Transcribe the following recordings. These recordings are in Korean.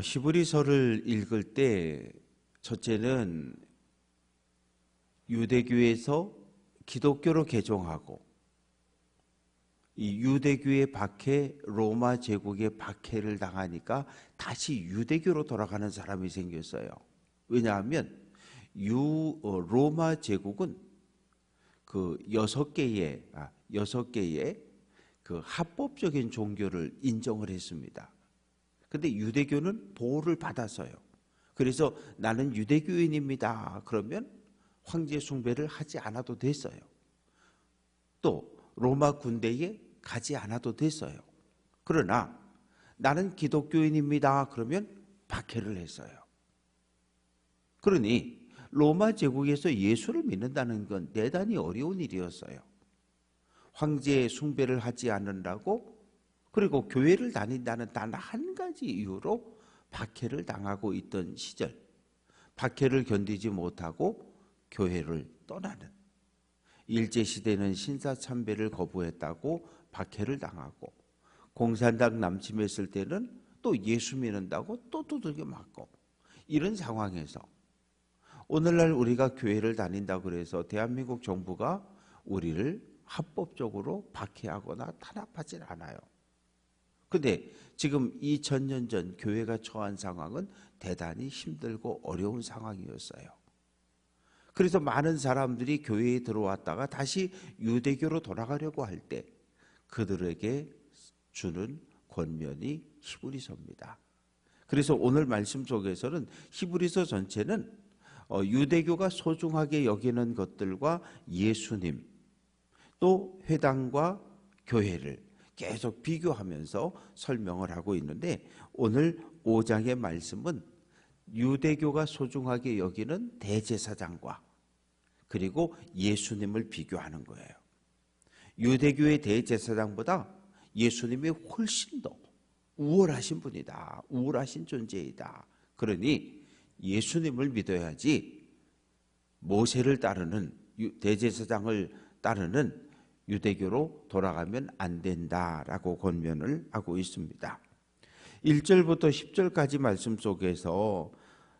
히브리서를 읽을 때 첫째는 유대교에서 기독교로 개종하고 이 유대교의 박해, 로마 제국의 박해를 당하니까 다시 유대교로 돌아가는 사람이 생겼어요. 왜냐하면 로마 제국은 그 여섯 개의 그 합법적인 종교를 인정을 했습니다. 근데 유대교는 보호를 받았어요. 그래서 나는 유대교인입니다. 그러면 황제 숭배를 하지 않아도 됐어요. 또 로마 군대에 가지 않아도 됐어요. 그러나 나는 기독교인입니다. 그러면 박해를 했어요. 그러니 로마 제국에서 예수를 믿는다는 건 대단히 어려운 일이었어요. 황제 숭배를 하지 않는다고, 그리고 교회를 다닌다는 단 한 가지 이유로 박해를 당하고 있던 시절, 박해를 견디지 못하고 교회를 떠나는, 일제시대는 신사참배를 거부했다고 박해를 당하고, 공산당 남침했을 때는 또 예수 믿는다고 또 두들겨 맞고, 이런 상황에서 오늘날 우리가 교회를 다닌다고 해서 대한민국 정부가 우리를 합법적으로 박해하거나 탄압하지 않아요. 근데 지금 2000년 전 교회가 처한 상황은 대단히 힘들고 어려운 상황이었어요. 그래서 많은 사람들이 교회에 들어왔다가 다시 유대교로 돌아가려고 할 때 그들에게 주는 권면이 히브리서입니다. 그래서 오늘 말씀 속에서는 히브리서 전체는 유대교가 소중하게 여기는 것들과 예수님, 또 회당과 교회를 계속 비교하면서 설명을 하고 있는데, 오늘 5장의 말씀은 유대교가 소중하게 여기는 대제사장과 그리고 예수님을 비교하는 거예요. 유대교의 대제사장보다 예수님이 훨씬 더 우월하신 분이다. 우월하신 존재이다. 그러니 예수님을 믿어야지 모세를 따르는 대제사장을 따르는 유대교로 돌아가면 안 된다라고 권면을 하고 있습니다. 1절부터 10절까지 말씀 속에서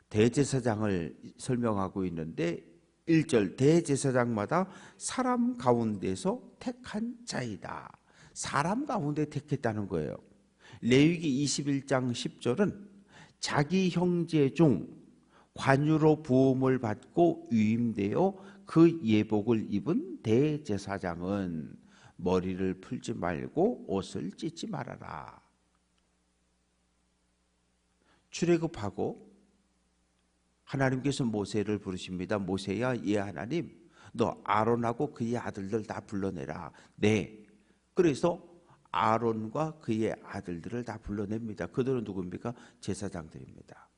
대제사장을 설명하고 있는데, 1절 대제사장마다 사람 가운데서 택한 자이다. 사람 가운데 택했다는 거예요. 레위기 21장 10절은 자기 형제 중 관유로 부음을 받고 위임되어 그 예복을 입은 대제사장은 머리를 풀지 말고 옷을 찢지 말아라. 출애굽하고 하나님께서 모세를 부르십니다. 모세야, 예 하나님, 너 아론하고 그의 아들들 다 불러내라. 네. 그래서 아론과 그의 아들들을 다 불러냅니다. 그들은 누굽니까? 제사장들입니다.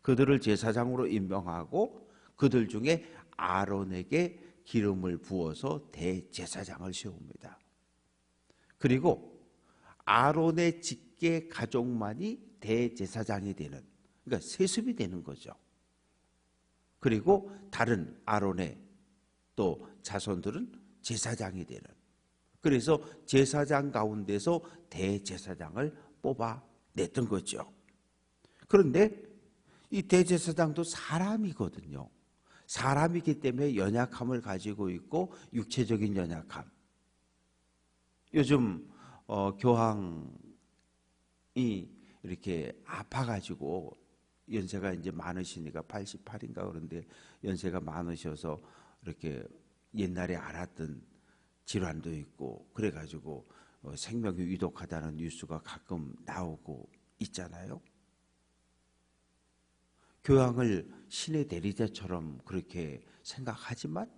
그들을 제사장으로 임명하고 그들 중에 아론에게 기름을 부어서 대제사장을 세웁니다. 그리고 아론의 직계 가족만이 대제사장이 되는, 그러니까 세습이 되는 거죠. 그리고 다른 아론의 또 자손들은 제사장이 되는, 그래서 제사장 가운데서 대제사장을 뽑아냈던 거죠. 그런데 이 대제사장도 사람이거든요. 사람이기 때문에 연약함을 가지고 있고, 육체적인 연약함. 요즘 교황이 이렇게 아파가지고, 연세가 이제 많으시니까 88인가 그런데 연세가 많으셔서 이렇게 옛날에 알았던 질환도 있고 그래가지고 생명이 위독하다는 뉴스가 가끔 나오고 있잖아요. 교황을 신의 대리자처럼 그렇게 생각하지만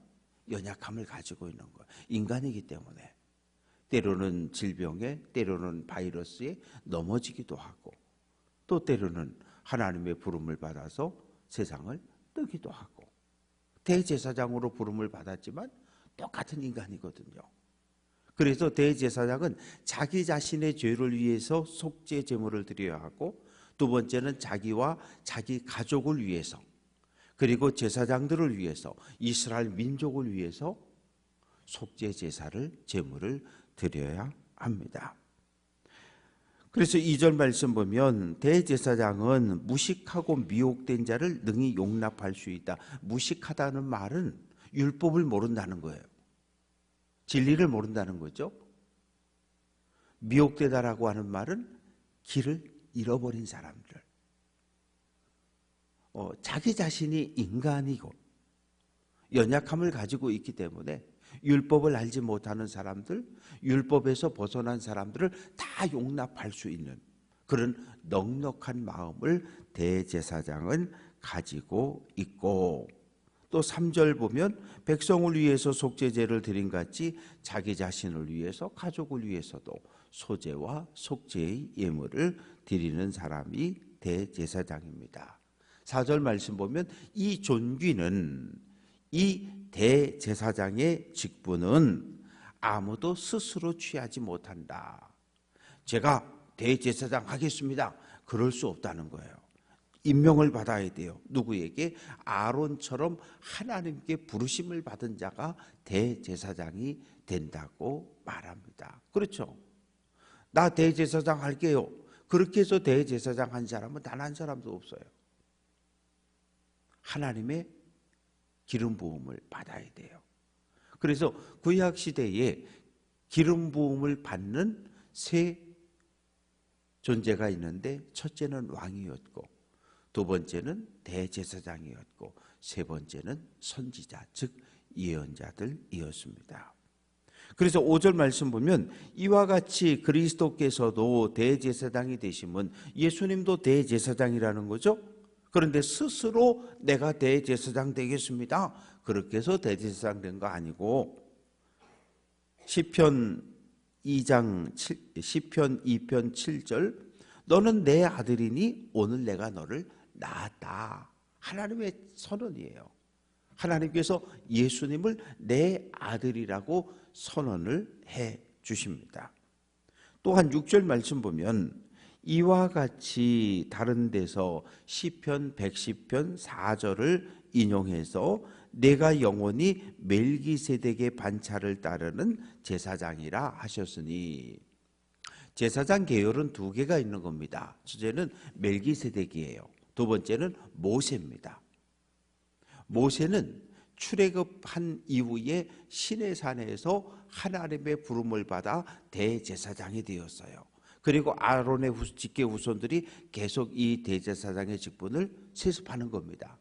연약함을 가지고 있는 거예요. 인간이기 때문에 때로는 질병에, 때로는 바이러스에 넘어지기도 하고, 또 때로는 하나님의 부름을 받아서 세상을 뜨기도 하고, 대제사장으로 부름을 받았지만 똑같은 인간이거든요. 그래서 대제사장은 자기 자신의 죄를 위해서 속죄 제물을 드려야 하고, 두 번째는 자기와 자기 가족을 위해서, 그리고 제사장들을 위해서, 이스라엘 민족을 위해서 속죄 제사를, 제물을 드려야 합니다. 그래서 2절 말씀 보면 대제사장은 무식하고 미혹된 자를 능히 용납할 수 있다. 무식하다는 말은 율법을 모른다는 거예요. 진리를 모른다는 거죠. 미혹되다라고 하는 말은 길을 잃어버린 사람들. 자기 자신이 인간이고 연약함을 가지고 있기 때문에 율법을 알지 못하는 사람들, 율법에서 벗어난 사람들을 다 용납할 수 있는 그런 넉넉한 마음을 대제사장은 가지고 있고, 또 3절 보면 백성을 위해서 속죄제를 드린 같이 자기 자신을 위해서, 가족을 위해서도 소제와 속죄의 예물을 드리는 사람이 대제사장입니다. 4절 말씀 보면 이 존귀는, 이 대제사장의 직분은 아무도 스스로 취하지 못한다. 제가 대제사장 하겠습니다. 그럴 수 없다는 거예요. 임명을 받아야 돼요. 누구에게? 아론처럼 하나님께 부르심을 받은 자가 대제사장이 된다고 말합니다. 그렇죠? 나 대제사장 할게요. 그렇게 해서 대제사장 한 사람은 단 한 사람도 없어요. 하나님의 기름 부음을 받아야 돼요. 그래서 구약 시대에 기름 부음을 받는 세 존재가 있는데, 첫째는 왕이었고, 두 번째는 대제사장이었고, 세 번째는 선지자, 즉 예언자들이었습니다. 그래서 5절 말씀 보면 이와 같이 그리스도께서도 대제사장이 되시면, 예수님도 대제사장이라는 거죠. 그런데 스스로 내가 대제사장 되겠습니다, 그렇게 해서 대제사장 된 거 아니고, 시편 2편 7절 너는 내 아들이니 오늘 내가 너를 낳았다. 하나님의 선언이에요. 하나님께서 예수님을 내 아들이라고 선언을 해 주십니다. 또한 6절 말씀 보면 이와 같이 다른 데서 시편 110편 4절을 인용해서 내가 영원히 멜기세덱의 반차를 따르는 제사장이라 하셨으니, 제사장 계열은 두 개가 있는 겁니다. 첫째는 멜기세덱이에요. 두 번째는 모세입니다. 모세는 출애굽한 이후에 시내산에서 하나님의 부름을 받아 대제사장이 되었어요. 그리고 아론의 직계 후손들이 계속 이 대제사장의 직분을 세습하는 겁니다.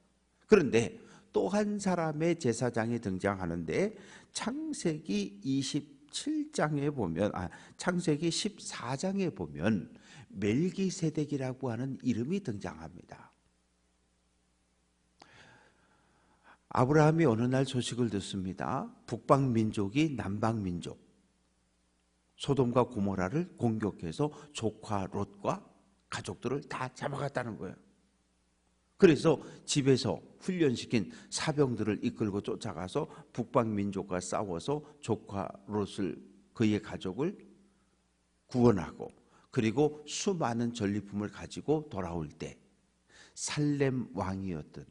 그런데 또 한 사람의 제사장이 등장하는데, 창세기 27장에 보면, 창세기 14장에 보면 멜기세덱이라고 하는 이름이 등장합니다. 아브라함이 어느 날 소식을 듣습니다. 북방 민족이 남방 민족 소돔과 고모라를 공격해서 조카 롯과 가족들을 다 잡아갔다는 거예요. 그래서 집에서 훈련시킨 사병들을 이끌고 쫓아가서 북방 민족과 싸워서 조카 롯을, 그의 가족을 구원하고, 그리고 수많은 전리품을 가지고 돌아올 때 살렘 왕이었던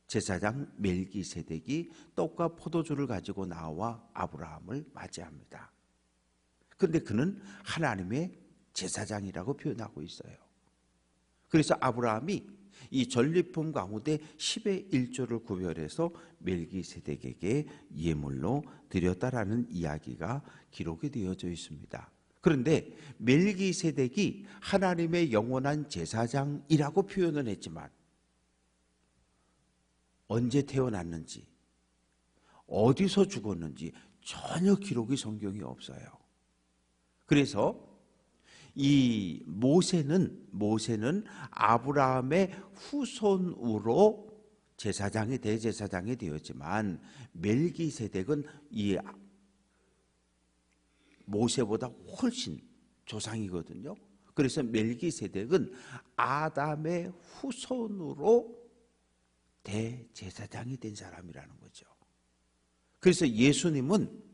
제사장 멜기세덱이 떡과 포도주를 가지고 나와 아브라함을 맞이합니다. 그런데 그는 하나님의 제사장이라고 표현하고 있어요. 그래서 아브라함이 이 전리품 가운데 10의 1조를 구별해서 멜기세덱에게 예물로 드렸다라는 이야기가 기록이 되어져 있습니다. 그런데 멜기세덱이 하나님의 영원한 제사장이라고 표현을 했지만 언제 태어났는지, 어디서 죽었는지 전혀 기록이 성경에 없어요. 그래서 이 모세는 아브라함의 후손으로 제사장이, 대제사장이 되었지만, 멜기세덱은 이 모세보다 훨씬 조상이거든요. 그래서 멜기세덱은 아담의 후손으로 대제사장이 된 사람이라는 거죠. 그래서 예수님은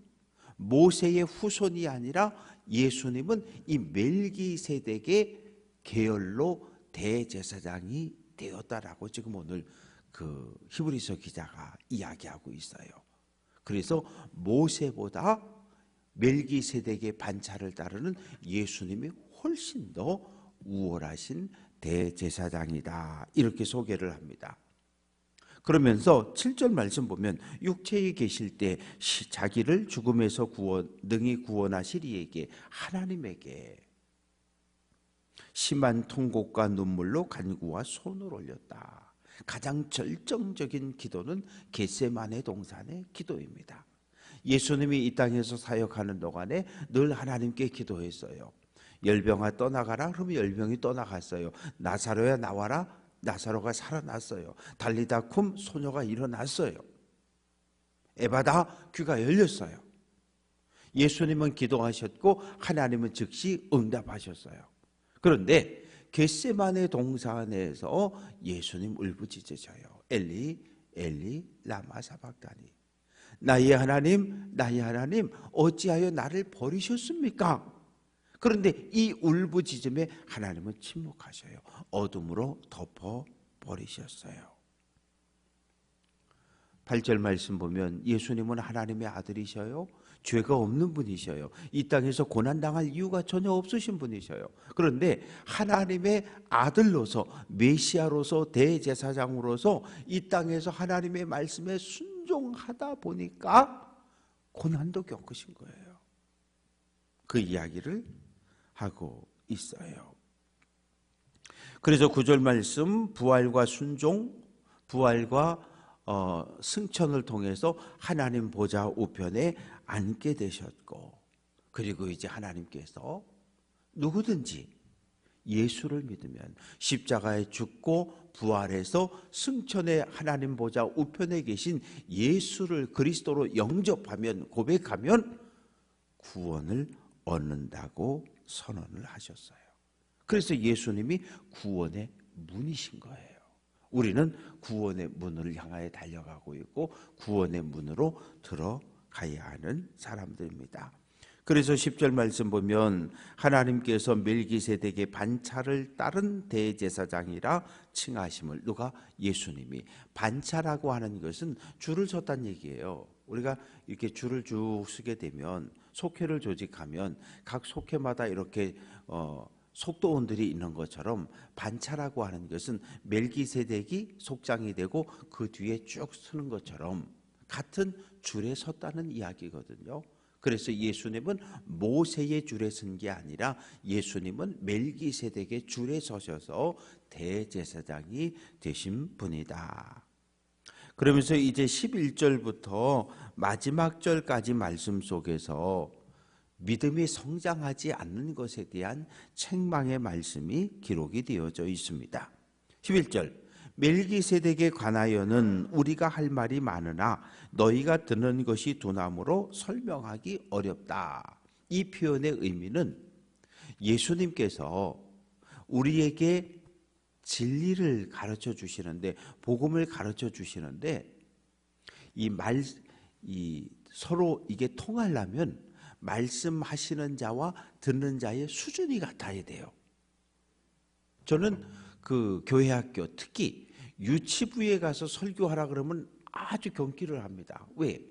모세의 후손이 아니라 예수님은 이 멜기세덱의 계열로 대제사장이 되었다라고 지금 오늘 그 히브리서 기자가 이야기하고 있어요. 그래서 모세보다 멜기세덱의 반차를 따르는 예수님이 훨씬 더 우월하신 대제사장이다, 이렇게 소개를 합니다. 그러면서 7절 말씀 보면 육체에 계실 때 자기를 죽음에서 능히 구원하실 이에게, 하나님에게 심한 통곡과 눈물로 간구와 손을 올렸다. 가장 절정적인 기도는 겟세마네 동산의 기도입니다. 예수님이 이 땅에서 사역하는 동안에 늘 하나님께 기도했어요. 열병아 떠나가라, 그러면 열병이 떠나갔어요. 나사로야 나와라, 나사로가 살아났어요. 달리다 쿰, 소녀가 일어났어요. 에바다, 귀가 열렸어요. 예수님은 기도하셨고 하나님은 즉시 응답하셨어요. 그런데 겟세마네 동산에서 예수님 울부짖으셔요. 엘리 엘리 라마 사박다니, 나의 하나님 나의 하나님 어찌하여 나를 버리셨습니까? 그런데 이 울부짖음에 하나님은 침묵하셔요. 어둠으로 덮어버리셨어요. 8절 말씀 보면 예수님은 하나님의 아들이셔요. 죄가 없는 분이셔요. 이 땅에서 고난당할 이유가 전혀 없으신 분이셔요. 그런데 하나님의 아들로서, 메시아로서, 대제사장으로서 이 땅에서 하나님의 말씀에 순종하다 보니까 고난도 겪으신 거예요. 그 이야기를 하고 있어요. 그래서 9절 말씀, 부활과 순종, 부활과 승천을 통해서 하나님 보좌 우편에 앉게 되셨고, 그리고 이제 하나님께서 누구든지 예수를 믿으면 십자가에 죽고 부활해서 승천의 하나님 보좌 우편에 계신 예수를 그리스도로 영접하면, 고백하면 구원을 얻는다고 선언을 하셨어요. 그래서 예수님이 구원의 문이신 거예요. 우리는 구원의 문을 향하여 달려가고 있고 구원의 문으로 들어가야 하는 사람들입니다. 그래서 10절 말씀 보면 하나님께서 멜기세덱의 반차를 따른 대제사장이라 칭하심을, 누가? 예수님이. 반차라고 하는 것은 줄을 섰다는 얘기예요. 우리가 이렇게 줄을 쭉 서게 되면, 속회를 조직하면 각 속회마다 이렇게 속도원들이 있는 것처럼 반차라고 하는 것은 멜기세덱이 속장이 되고 그 뒤에 쭉 서는 것처럼 같은 줄에 섰다는 이야기거든요. 그래서 예수님은 모세의 줄에 선 게 아니라 예수님은 멜기세덱의 줄에 서셔서 대제사장이 되신 분이다. 그러면서 이제 11절부터 마지막 절까지 말씀 속에서 믿음이 성장하지 않는 것에 대한 책망의 말씀이 기록이 되어져 있습니다. 11절, 멜기세덱에 관하여는 우리가 할 말이 많으나 너희가 듣는 것이 두나무로 설명하기 어렵다. 이 표현의 의미는 예수님께서 우리에게 진리를 가르쳐 주시는데, 복음을 가르쳐 주시는데, 서로 이게 통하려면 말씀하시는 자와 듣는 자의 수준이 같아야 돼요. 저는 그 교회 학교, 특히 유치부에 가서 설교하라 그러면 아주 경기를 합니다. 왜?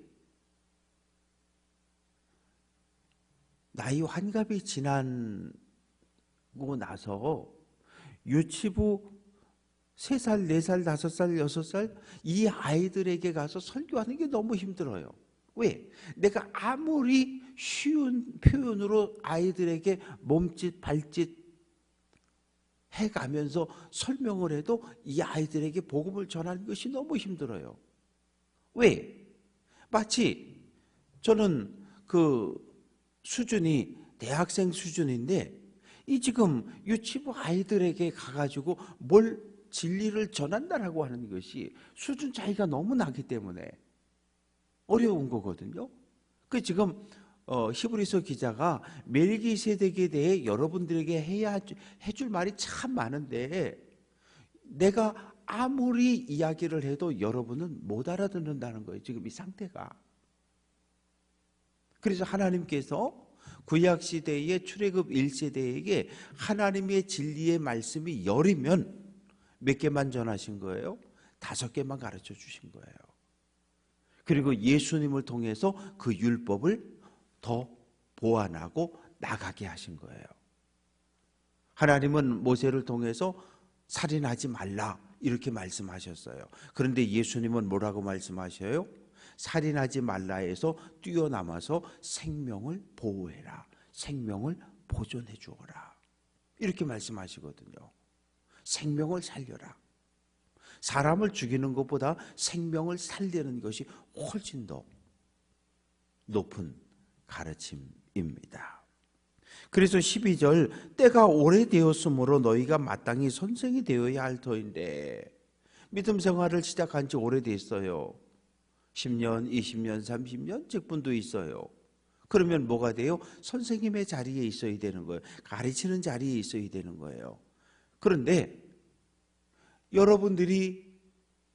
나이 환갑이 지나고 나서 유치부 3살, 4살, 5살, 6살 이 아이들에게 가서 설교하는 게 너무 힘들어요. 왜? 내가 아무리 쉬운 표현으로 아이들에게 몸짓, 발짓 해가면서 설명을 해도 이 아이들에게 복음을 전하는 것이 너무 힘들어요. 왜? 마치 저는 그 수준이 대학생 수준인데 이 지금 유치부 아이들에게 가가지고 뭘 진리를 전한다라고 하는 것이 수준 차이가 너무 나기 때문에 어려운 거거든요. 그 지금 히브리서 기자가 멜기세덱에 대해 여러분들에게 해줄 말이 참 많은데 내가 아무리 이야기를 해도 여러분은 못 알아듣는다는 거예요. 지금 이 상태가. 그래서 하나님께서 구약시대의 출애굽 1세대에게 하나님의 진리의 말씀이 열이면 몇 개만 전하신 거예요? 5개만 가르쳐 주신 거예요. 그리고 예수님을 통해서 그 율법을 더 보완하고 나가게 하신 거예요. 하나님은 모세를 통해서 살인하지 말라 이렇게 말씀하셨어요. 그런데 예수님은 뭐라고 말씀하셔요? 살인하지 말라 해서 뛰어넘어서 생명을 보호해라. 생명을 보존해 주어라. 이렇게 말씀하시거든요. 생명을 살려라. 사람을 죽이는 것보다 생명을 살리는 것이 훨씬 더 높은 가르침입니다. 그래서 12절 때가 오래되었으므로 너희가 마땅히 선생이 되어야 할 터인데 믿음 생활을 시작한 지 오래됐어요. 10년, 20년, 30년 직분도 있어요. 그러면 뭐가 돼요? 선생님의 자리에 있어야 되는 거예요. 가르치는 자리에 있어야 되는 거예요. 그런데 여러분들이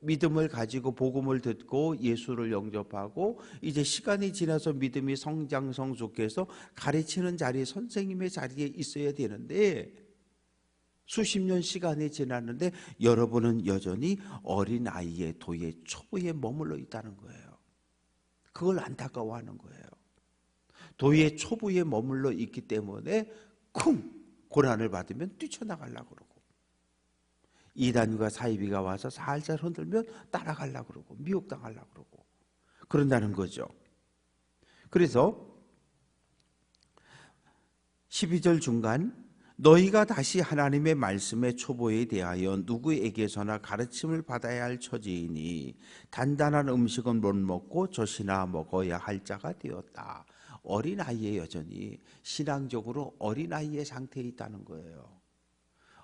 믿음을 가지고 복음을 듣고 예수를 영접하고 이제 시간이 지나서 믿음이 성장 성숙해서 가르치는 자리에 선생님의 자리에 있어야 되는데 수십 년 시간이 지났는데 여러분은 여전히 어린아이의 도의 초보에 머물러 있다는 거예요. 그걸 안타까워하는 거예요. 도의 초보에 머물러 있기 때문에 쿵 고난을 받으면 뛰쳐나가려고 그러고 이단과 사이비가 와서 살살 흔들면 따라가려고 그러고 미혹당하려고 그러고 그런다는 거죠. 그래서 12절 중간 너희가 다시 하나님의 말씀의 초보에 대하여 누구에게서나 가르침을 받아야 할 처지이니 단단한 음식은 못 먹고 젖이나 먹어야 할 자가 되었다. 어린아이에 여전히 신앙적으로 어린아이의 상태에 있다는 거예요.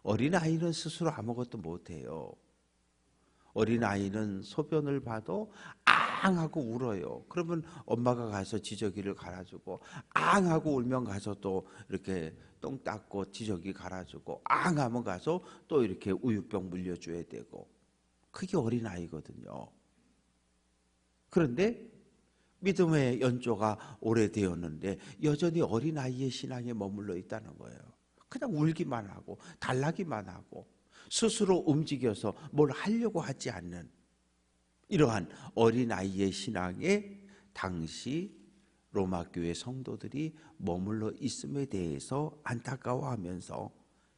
어린아이는 스스로 아무것도 못해요. 어린아이는 소변을 봐도 앙 하고 울어요. 그러면 엄마가 가서 지저귀를 갈아주고 앙 하고 울면 가서 또 이렇게 똥 닦고 지저귀 갈아주고 앙 하면 가서 또 이렇게 우유병 물려줘야 되고 그게 어린아이거든요. 그런데 믿음의 연조가 오래되었는데 여전히 어린아이의 신앙에 머물러 있다는 거예요. 그냥 울기만 하고 달라기만 하고 스스로 움직여서 뭘 하려고 하지 않는 이러한 어린아이의 신앙에 당시 로마교회 성도들이 머물러 있음에 대해서 안타까워하면서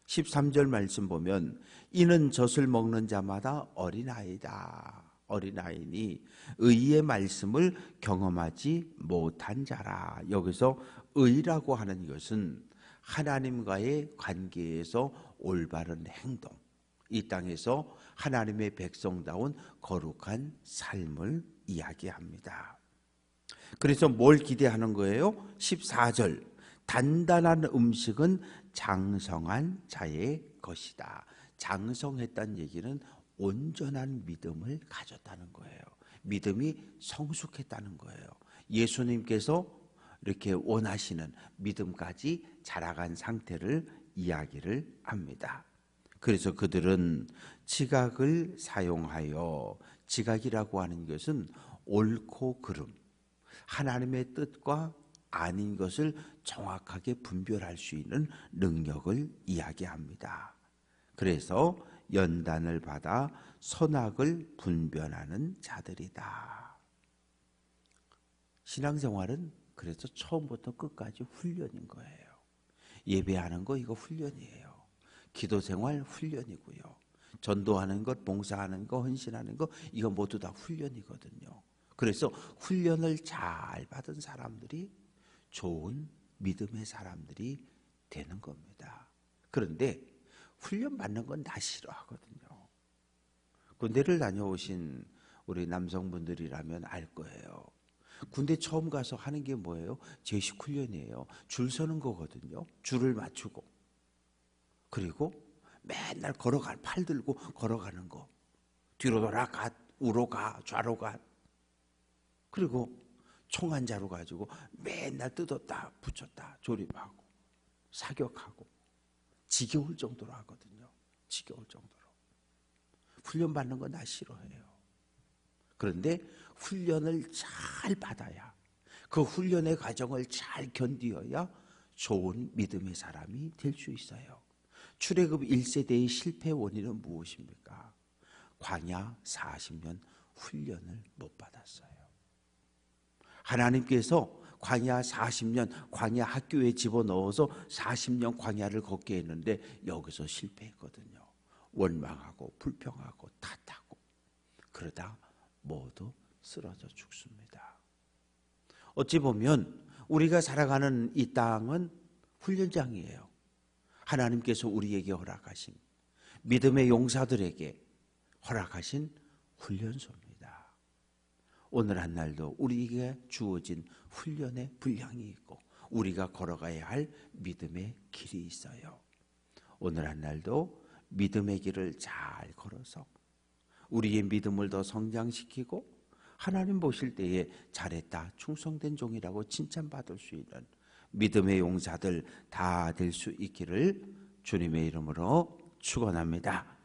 13절 말씀 보면 이는 젖을 먹는 자마다 어린아이다. 어린아이니 의의 말씀을 경험하지 못한 자라. 여기서 의라고 하는 것은 하나님과의 관계에서 올바른 행동, 이 땅에서 하나님의 백성다운 거룩한 삶을 이야기합니다. 그래서 뭘 기대하는 거예요? 14절 단단한 음식은 장성한 자의 것이다. 장성했다는 얘기는 온전한 믿음을 가졌다는 거예요. 믿음이 성숙했다는 거예요. 예수님께서 이렇게 원하시는 믿음까지 자라간 상태를 이야기를 합니다. 그래서 그들은 지각을 사용하여, 지각이라고 하는 것은 옳고 그름, 하나님의 뜻과 아닌 것을 정확하게 분별할 수 있는 능력을 이야기합니다. 그래서 연단을 받아 선악을 분별하는 자들이다. 신앙생활은 그래서 처음부터 끝까지 훈련인 거예요. 예배하는 거 이거 훈련이에요. 기도생활 훈련이고요. 전도하는 것, 봉사하는 거, 헌신하는 거 이거 모두 다 훈련이거든요. 그래서 훈련을 잘 받은 사람들이 좋은 믿음의 사람들이 되는 겁니다. 그런데 훈련 받는 건 다 싫어하거든요. 군대를 다녀오신 우리 남성분들이라면 알 거예요. 군대 처음 가서 하는 게 뭐예요? 제식 훈련이에요. 줄 서는 거거든요. 줄을 맞추고. 그리고 맨날 걸어가, 팔 들고 걸어가는 거. 뒤로 돌아가, 우로 가, 좌로 가. 그리고 총 한 자루 가지고 맨날 뜯었다, 붙였다, 조립하고, 사격하고. 지겨울 정도로 하거든요. 지겨울 정도로. 훈련 받는 건 다 싫어해요. 그런데 훈련을 잘 받아야, 그 훈련의 과정을 잘 견디어야 좋은 믿음의 사람이 될 수 있어요. 출애굽 1세대의 실패 원인은 무엇입니까? 광야 40년 훈련을 못 받았어요. 하나님께서 광야 40년 광야 학교에 집어넣어서 40년 광야를 걷게 했는데 여기서 실패했거든요. 원망하고 불평하고 탓하고 그러다 모두 쓰러져 죽습니다. 어찌 보면 우리가 살아가는 이 땅은 훈련장이에요. 하나님께서 우리에게 허락하신 믿음의 용사들에게 허락하신 훈련소입니다. 오늘 한 날도 우리에게 주어진 훈련의 분량이 있고 우리가 걸어가야 할 믿음의 길이 있어요. 오늘 한 날도 믿음의 길을 잘 걸어서 우리의 믿음을 더 성장시키고 하나님 보실 때에 잘했다, 충성된 종이라고 칭찬받을 수 있는 믿음의 용사들 다 될 수 있기를 주님의 이름으로 축원합니다.